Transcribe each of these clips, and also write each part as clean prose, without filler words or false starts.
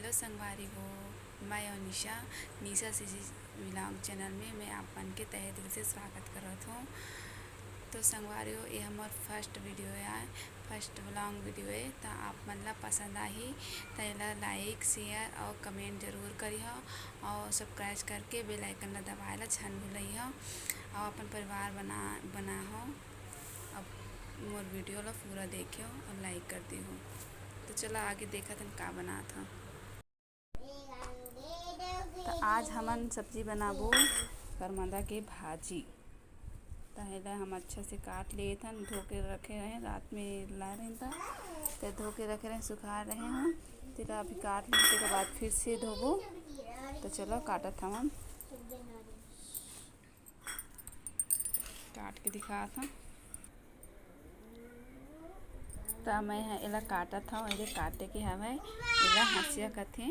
Hello संगवारी हो, मैं और निशा सीसी व्लॉग चैनल में मैं आपन के तहे दिल से स्वागत करत हूँ। तो संगवारी हो, ये हमार फर्स्ट वीडियो है, फर्स्ट व्लॉग वीडियो है। तो आप मन ला पसंद आही तो एला लाइक शेयर और कमेंट जरूर करिए और सब्सक्राइब करके बेल आइकन ला दबाए ला छन भूलिए और अपन परिवार बना हो। अब मोर वीडियो ला पूरा देखियो और लाइक कर दी हो। तो चलो आगे देखा था का बना था। तो आज हमन सब्जी बनाबो करमदा के भाजी। पहले हम अच्छा से काट लिए थे, धो के रखे रहे, रात में ला रहे था तो धो के रखे रहे, सुखा रहे हैं। तो अभी काट लेने के बाद फिर से धोबो। तो चलो काटा था, हम काट के दिखा था। तो मैं एला काटा था, ये काटे के हवे एला हंसिया कथे।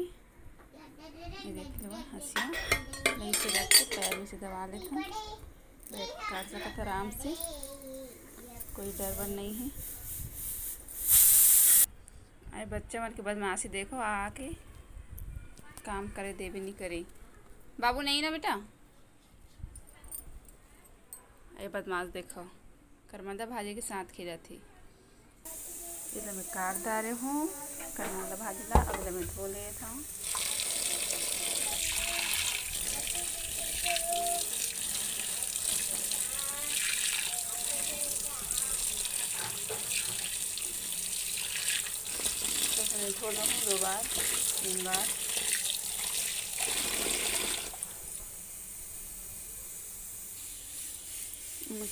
ये देख लो हंसिया नहीं से रख के पैर में से दबा लेते हैं, काट सकते थे आराम से, कोई डर नहीं है। अरे बच्चा मन के बदमाशी देखो, आके काम करे देवे नहीं करे। बाबू नहीं ना बेटा, ये बदमाश देखो करमदा भाजी के साथ खीरा थी। इधर मैं काट डाले हूँ करमदा भाजी ला, अगले में धो ले था। धो लो 2 बार 3 बार।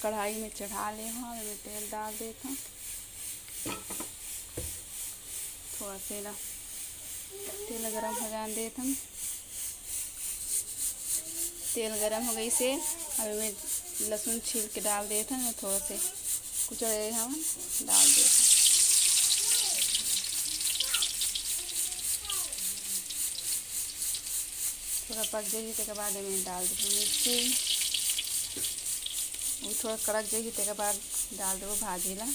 कढ़ाई में चढ़ा ले हूँ, मैं तेल डाल देता हूँ। थोड़ा तेल गरम हो जाने देता हूँ। तेल गरम हो गई से अभी मैं लहसुन छील के डाल देता हूँ। थोड़ा से कुचड़े हम डाल देते हैं। थोड़ा पक जाइए तो बाद में डाल देते मिर्ची, वो थोड़ा कड़क जाइए तो बाद डाल दो भाजी ला,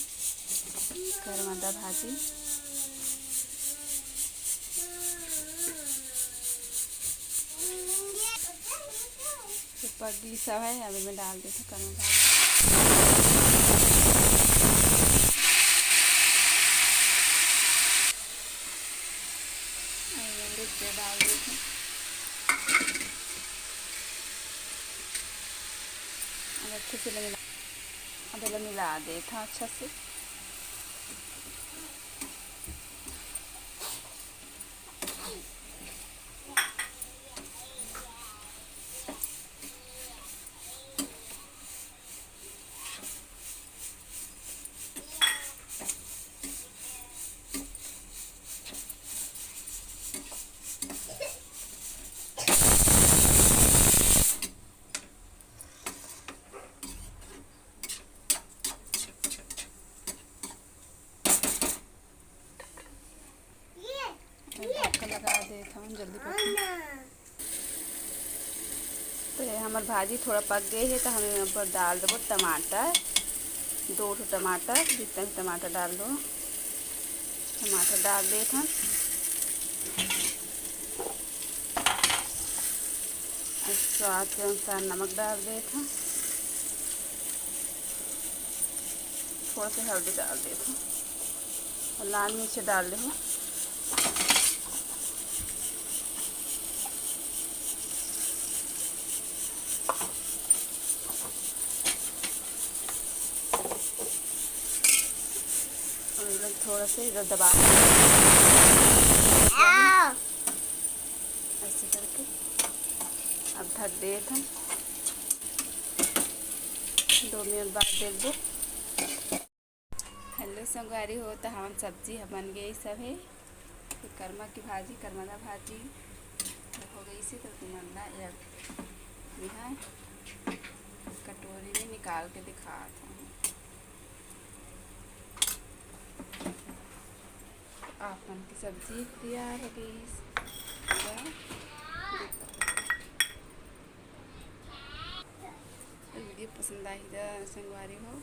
करमदा भाजी। तो पक गई सब है, अभी मैं डाल देती करमदा डाल देती। अच्छे से मिला देता अच्छा से। लगा देता हूँ जल्दी पक। तो हमार भाजी थोड़ा पक गई है, तो हमें ऊपर डाल देवो टमाटर, 2 टमाटर, जितना भी टमाटर डाल दो। टमाटर डाल देते हैं, स्वाद के अनुसार नमक डाल देते हैं, थोड़ा सा हल्दी डाल देते हैं और लाल मिर्च डाल दे। थोड़ा से इधर दबा ऐसे करके अब ढक देते हैं। 2 मिनट बाद देख दो। हेलो संगवारी हो, तो हमारी सब्जी बन गई सब है। तो करमदा भाजी हो गई से, तो तुम्हारा यहाँ कटोरी में निकाल के दिखाता हूँ। आपन की सब्जी तैयार हो गई। वीडियो पसंद आई तो संगवारी हो